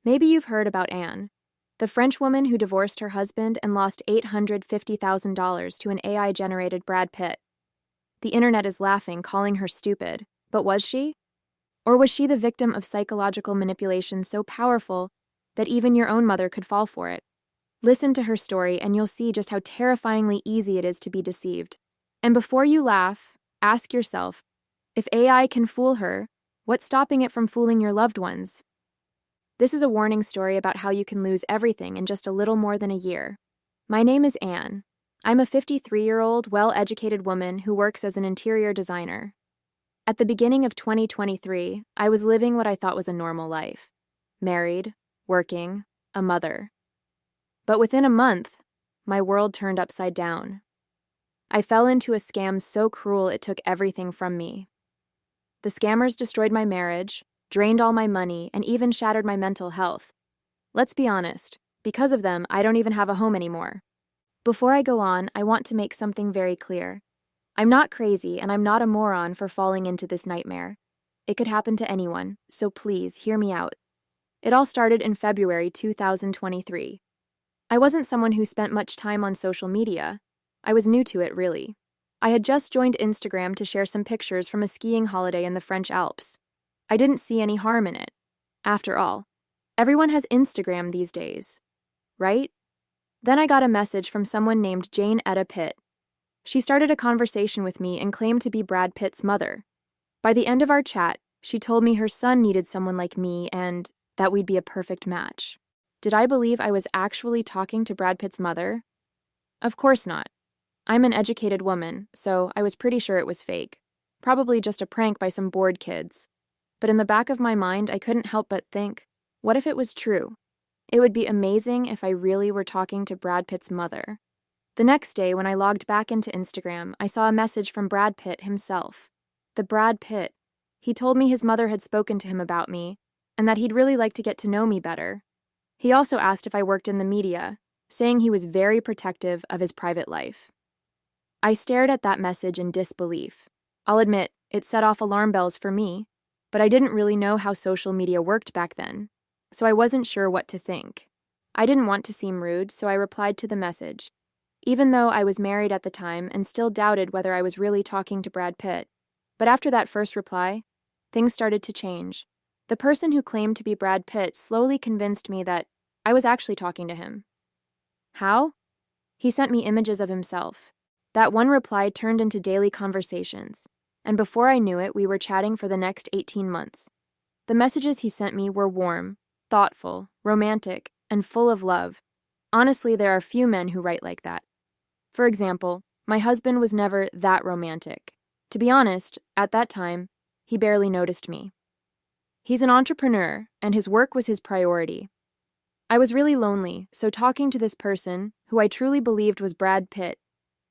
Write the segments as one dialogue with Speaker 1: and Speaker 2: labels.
Speaker 1: Maybe you've heard about Anne, the French woman who divorced her husband and lost $850,000 to an AI-generated Brad Pitt. The internet is laughing, calling her stupid. But was she? Or was she the victim of psychological manipulation so powerful that even your own mother could fall for it? Listen to her story and you'll see just how terrifyingly easy it is to be deceived. And before you laugh, ask yourself, if AI can fool her, what's stopping it from fooling your loved ones? This is a warning story about how you can lose everything in just a little more than a year. My name is Anne. I'm a 53-year-old, well-educated woman who works as an interior designer. At the beginning of 2023, I was living what I thought was a normal life. Married, working, a mother. But within a month, my world turned upside down. I fell into a scam so cruel it took everything from me. The scammers destroyed my marriage, drained all my money, and even shattered my mental health. Let's be honest, because of them, I don't even have a home anymore. Before I go on, I want to make something very clear. I'm not crazy, and I'm not a moron for falling into this nightmare. It could happen to anyone, so please hear me out. It all started in February 2023. I wasn't someone who spent much time on social media. I was new to it, really. I had just joined Instagram to share some pictures from a skiing holiday in the French Alps. I didn't see any harm in it. After all, everyone has Instagram these days, right? Then I got a message from someone named Jane Etta Pitt. She started a conversation with me and claimed to be Brad Pitt's mother. By the end of our chat, she told me her son needed someone like me and that we'd be a perfect match. Did I believe I was actually talking to Brad Pitt's mother? Of course not. I'm an educated woman, so I was pretty sure it was fake. Probably just a prank by some bored kids. But in the back of my mind, I couldn't help but think, what if it was true? It would be amazing if I really were talking to Brad Pitt's mother. The next day, when I logged back into Instagram, I saw a message from Brad Pitt himself. The Brad Pitt. He told me his mother had spoken to him about me, and that he'd really like to get to know me better. He also asked if I worked in the media, saying he was very protective of his private life. I stared at that message in disbelief. I'll admit, it set off alarm bells for me, but I didn't really know how social media worked back then, so I wasn't sure what to think. I didn't want to seem rude, so I replied to the message, even though I was married at the time and still doubted whether I was really talking to Brad Pitt. But after that first reply, things started to change. The person who claimed to be Brad Pitt slowly convinced me that I was actually talking to him. How? He sent me images of himself. That one reply turned into daily conversations, and before I knew it, we were chatting for the next 18 months. The messages he sent me were warm, thoughtful, romantic, and full of love. Honestly, there are few men who write like that. For example, my husband was never that romantic. To be honest, at that time, he barely noticed me. He's an entrepreneur, and his work was his priority. I was really lonely, so talking to this person, who I truly believed was Brad Pitt,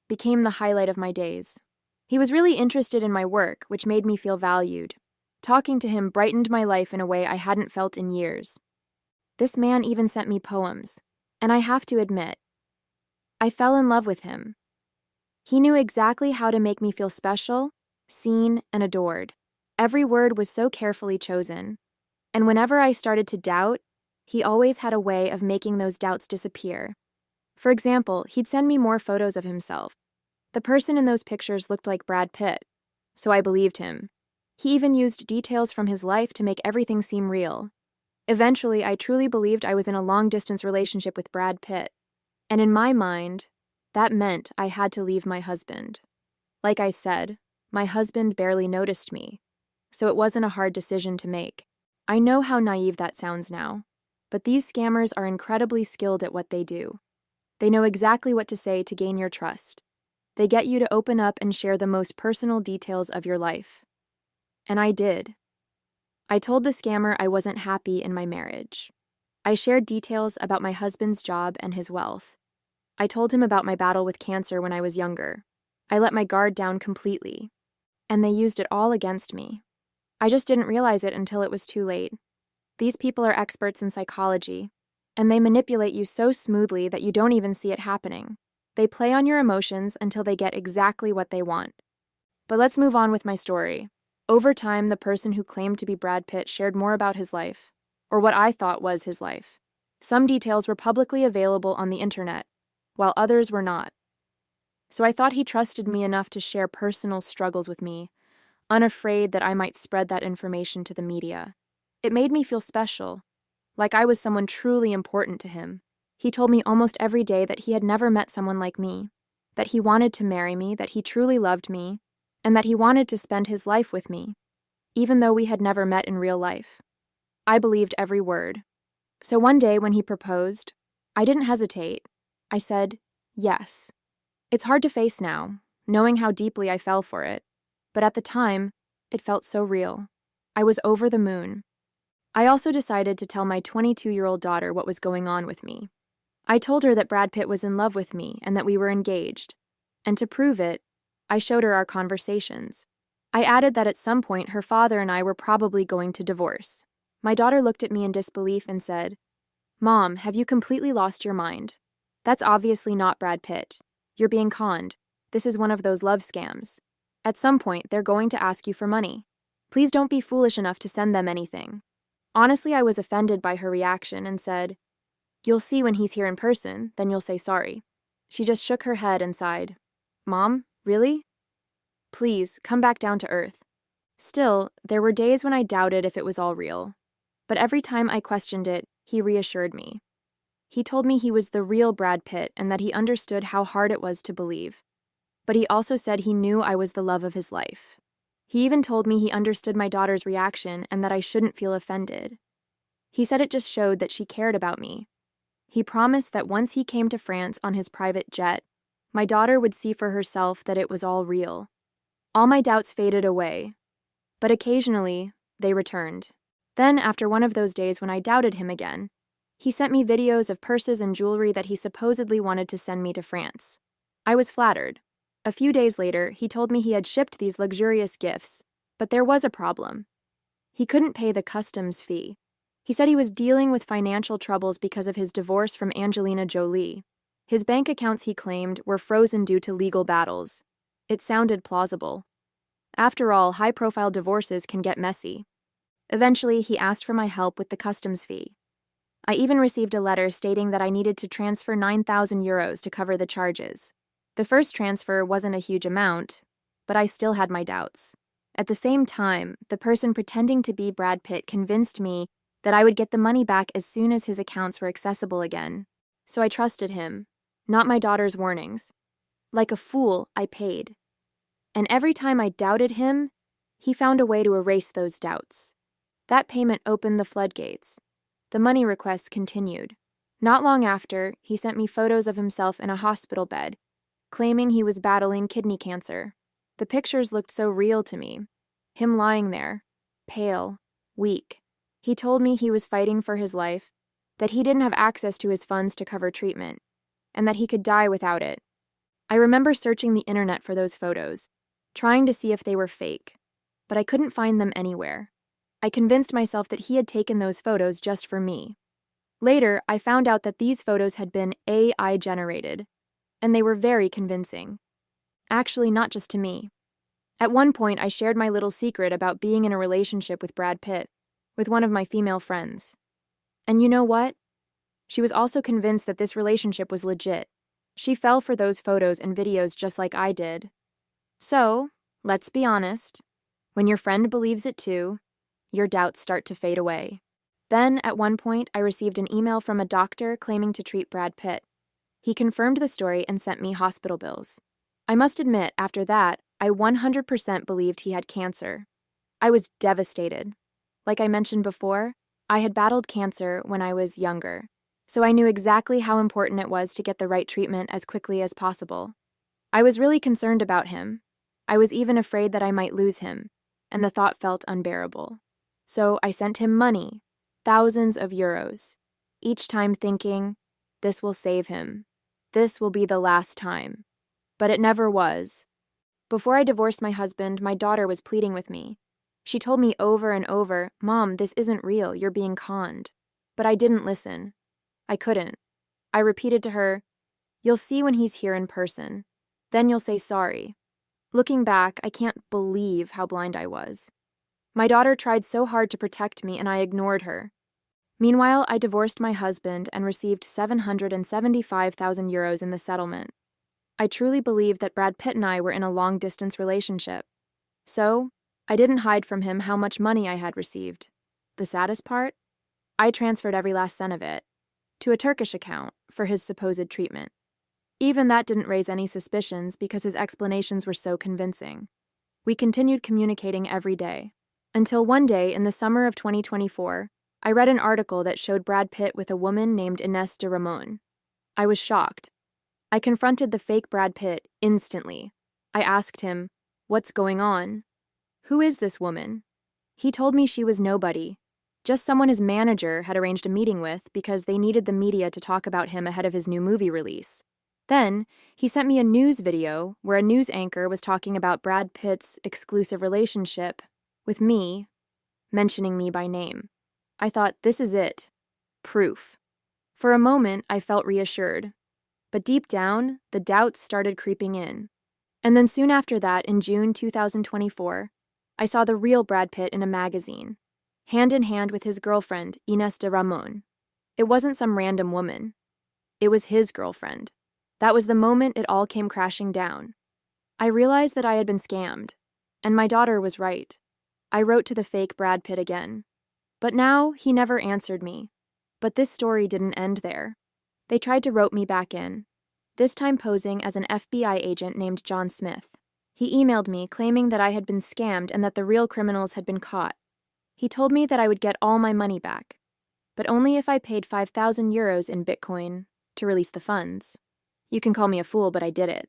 Speaker 1: became the highlight of my days. He was really interested in my work, which made me feel valued. Talking to him brightened my life in a way I hadn't felt in years. This man even sent me poems, and I have to admit, I fell in love with him. He knew exactly how to make me feel special, seen, and adored. Every word was so carefully chosen, and whenever I started to doubt, he always had a way of making those doubts disappear. For example, he'd send me more photos of himself. The person in those pictures looked like Brad Pitt, so I believed him. He even used details from his life to make everything seem real. Eventually, I truly believed I was in a long-distance relationship with Brad Pitt, and in my mind, that meant I had to leave my husband. Like I said, my husband barely noticed me, so it wasn't a hard decision to make. I know how naive that sounds now, but these scammers are incredibly skilled at what they do. They know exactly what to say to gain your trust. They get you to open up and share the most personal details of your life. And I did. I told the scammer I wasn't happy in my marriage. I shared details about my husband's job and his wealth. I told him about my battle with cancer when I was younger. I let my guard down completely, and they used it all against me. I just didn't realize it until it was too late. These people are experts in psychology, and they manipulate you so smoothly that you don't even see it happening. They play on your emotions until they get exactly what they want. But let's move on with my story. Over time, the person who claimed to be Brad Pitt shared more about his life. or what I thought was his life. Some details were publicly available on the internet, while others were not. So I thought he trusted me enough to share personal struggles with me, unafraid that I might spread that information to the media. It made me feel special, like I was someone truly important to him. He told me almost every day that he had never met someone like me, that he wanted to marry me, that he truly loved me, and that he wanted to spend his life with me, even though we had never met in real life. I believed every word. So one day when he proposed, I didn't hesitate. I said, yes. It's hard to face now, knowing how deeply I fell for it, but at the time, it felt so real. I was over the moon. I also decided to tell my 22-year-old daughter what was going on with me. I told her that Brad Pitt was in love with me and that we were engaged. And to prove it, I showed her our conversations. I added that at some point her father and I were probably going to divorce. My daughter looked at me in disbelief and said, "Mom, have you completely lost your mind? That's obviously not Brad Pitt. You're being conned. This is one of those love scams. At some point, they're going to ask you for money. Please don't be foolish enough to send them anything." Honestly, I was offended by her reaction and said, "You'll see when he's here in person, then you'll say sorry." She just shook her head and sighed. "Mom, really? Please, come back down to earth." Still, there were days when I doubted if it was all real. But every time I questioned it, he reassured me. He told me he was the real Brad Pitt and that he understood how hard it was to believe. But he also said he knew I was the love of his life. He even told me he understood my daughter's reaction and that I shouldn't feel offended. He said it just showed that she cared about me. He promised that once he came to France on his private jet, my daughter would see for herself that it was all real. All my doubts faded away, but occasionally they returned. Then, after one of those days when I doubted him again, he sent me videos of purses and jewelry that he supposedly wanted to send me to France. I was flattered. A few days later, he told me he had shipped these luxurious gifts, but there was a problem. He couldn't pay the customs fee. He said he was dealing with financial troubles because of his divorce from Angelina Jolie. His bank accounts, he claimed, were frozen due to legal battles. It sounded plausible. After all, high-profile divorces can get messy. Eventually, he asked for my help with the customs fee. I even received a letter stating that I needed to transfer 9,000 euros to cover the charges. The first transfer wasn't a huge amount, but I still had my doubts. At the same time, the person pretending to be Brad Pitt convinced me that I would get the money back as soon as his accounts were accessible again. So I trusted him, not my daughter's warnings. Like a fool, I paid. And every time I doubted him, he found a way to erase those doubts. That payment opened the floodgates. The money requests continued. Not long after, he sent me photos of himself in a hospital bed, claiming he was battling kidney cancer. The pictures looked so real to me. Him lying there, pale, weak. He told me he was fighting for his life, that he didn't have access to his funds to cover treatment, and that he could die without it. I remember searching the internet for those photos, trying to see if they were fake, but I couldn't find them anywhere. I convinced myself that he had taken those photos just for me. Later, I found out that these photos had been AI generated, and they were very convincing. Actually, not just to me. At one point, I shared my little secret about being in a relationship with Brad Pitt, with one of my female friends. And you know what? She was also convinced that this relationship was legit. She fell for those photos and videos just like I did. So, let's be honest. When your friend believes it too, your doubts start to fade away. Then, at one point, I received an email from a doctor claiming to treat Brad Pitt. He confirmed the story and sent me hospital bills. I must admit, after that, I 100% believed he had cancer. I was devastated. Like I mentioned before, I had battled cancer when I was younger, so I knew exactly how important it was to get the right treatment as quickly as possible. I was really concerned about him. I was even afraid that I might lose him, and the thought felt unbearable. So I sent him money, thousands of euros, each time thinking, this will save him. This will be the last time. But it never was. Before I divorced my husband, my daughter was pleading with me. She told me over and over, "Mom, this isn't real, you're being conned." But I didn't listen. I couldn't. I repeated to her, "You'll see when he's here in person. Then you'll say sorry." Looking back, I can't believe how blind I was. My daughter tried so hard to protect me, and I ignored her. Meanwhile, I divorced my husband and received 775,000 euros in the settlement. I truly believed that Brad Pitt and I were in a long-distance relationship. So, I didn't hide from him how much money I had received. The saddest part? I transferred every last cent of it to a Turkish account for his supposed treatment. Even that didn't raise any suspicions because his explanations were so convincing. We continued communicating every day, until one day in the summer of 2024, I read an article that showed Brad Pitt with a woman named Ines de Ramon. I was shocked. I confronted the fake Brad Pitt instantly. I asked him, "What's going on? Who is this woman?" He told me she was nobody, just someone his manager had arranged a meeting with because they needed the media to talk about him ahead of his new movie release. Then, he sent me a news video where a news anchor was talking about Brad Pitt's exclusive relationship with me, mentioning me by name. I thought, this is it. Proof. For a moment, I felt reassured. But deep down, the doubts started creeping in. And then soon after that, in June 2024, I saw the real Brad Pitt in a magazine, hand in hand with his girlfriend, Ines de Ramon. It wasn't some random woman. It was his girlfriend. That was the moment it all came crashing down. I realized that I had been scammed, and my daughter was right. I wrote to the fake Brad Pitt again. But now, he never answered me. But this story didn't end there. They tried to rope me back in, this time posing as an FBI agent named John Smith. He emailed me claiming that I had been scammed and that the real criminals had been caught. He told me that I would get all my money back, but only if I paid 5,000 euros in Bitcoin to release the funds. You can call me a fool, but I did it.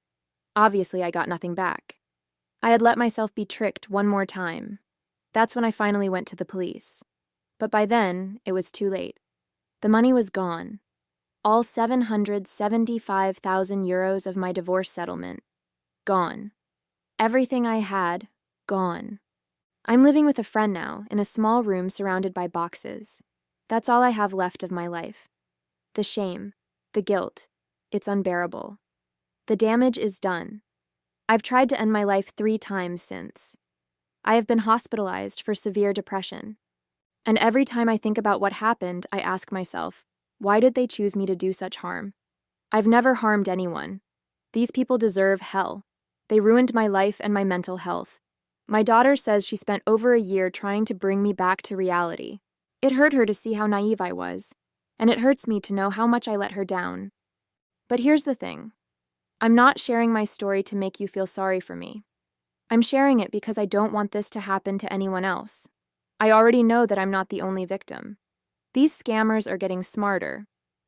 Speaker 1: Obviously, I got nothing back. I had let myself be tricked one more time. That's when I finally went to the police. But by then, it was too late. The money was gone. All 775,000 euros of my divorce settlement. Gone. Everything I had, gone. I'm living with a friend now, in a small room surrounded by boxes. That's all I have left of my life. The shame, the guilt, it's unbearable. The damage is done. I've tried to end my life 3 times since. I have been hospitalized for severe depression. And every time I think about what happened, I ask myself, why did they choose me to do such harm? I've never harmed anyone. These people deserve hell. They ruined my life and my mental health. My daughter says she spent over a year trying to bring me back to reality. It hurt her to see how naive I was, and it hurts me to know how much I let her down. But here's the thing. I'm not sharing my story to make you feel sorry for me. I'm sharing it because I don't want this to happen to anyone else. I already know that I'm not the only victim. These scammers are getting smarter.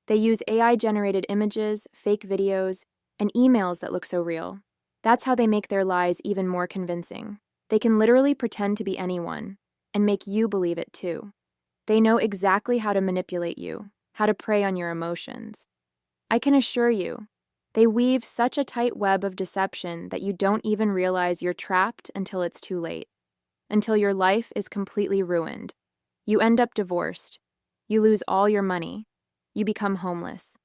Speaker 1: They use AI-generated images, fake videos, and emails that look so real. That's how they make their lies even more convincing. They can literally pretend to be anyone and make you believe it too. They know exactly how to manipulate you, how to prey on your emotions. I can assure you, they weave such a tight web of deception that you don't even realize you're trapped until it's too late. Until your life is completely ruined. You end up divorced. You lose all your money. You become homeless.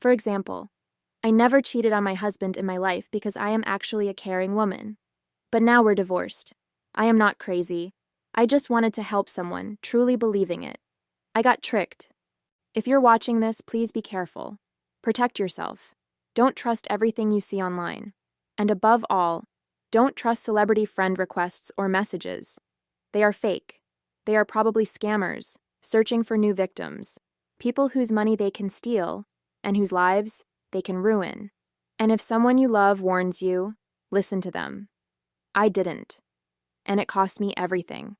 Speaker 1: For example, I never cheated on my husband in my life because I am actually a caring woman. But now we're divorced. I am not crazy. I just wanted to help someone, truly believing it. I got tricked. If you're watching this, please be careful. Protect yourself. Don't trust everything you see online. And above all, don't trust celebrity friend requests or messages. They are fake. They are probably scammers, searching for new victims, people whose money they can steal and whose lives they can ruin. And if someone you love warns you, listen to them. I didn't. And it cost me everything.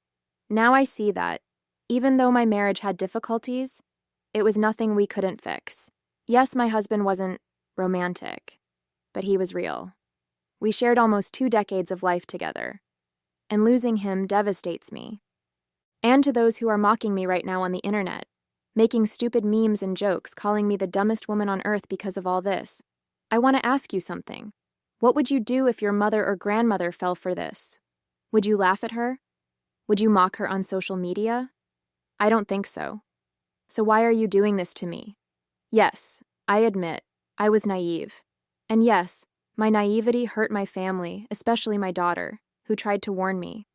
Speaker 1: Now I see that, even though my marriage had difficulties, it was nothing we couldn't fix. Yes, my husband wasn't romantic, but he was real. We shared almost 2 decades of life together, and losing him devastates me. And to those who are mocking me right now on the internet, making stupid memes and jokes, calling me the dumbest woman on earth because of all this, I want to ask you something. What would you do if your mother or grandmother fell for this? Would you laugh at her? Would you mock her on social media? I don't think so. So why are you doing this to me? Yes, I admit, I was naive. And yes, my naivety hurt my family, especially my daughter, who tried to warn me.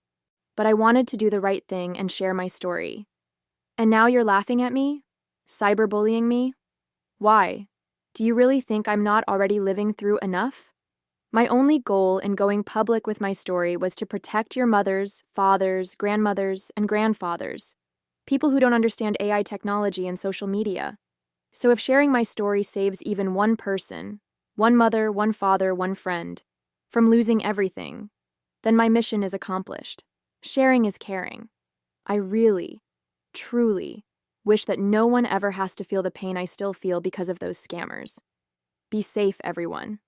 Speaker 1: But I wanted to do the right thing and share my story. And now you're laughing at me? Cyberbullying me? Why? Do you really think I'm not already living through enough? My only goal in going public with my story was to protect your mothers, fathers, grandmothers, and grandfathers, people who don't understand AI technology and social media. So if sharing my story saves even one person, one mother, one father, one friend, from losing everything, then my mission is accomplished. Sharing is caring. I really, truly wish that no one ever has to feel the pain I still feel because of those scammers. Be safe, everyone.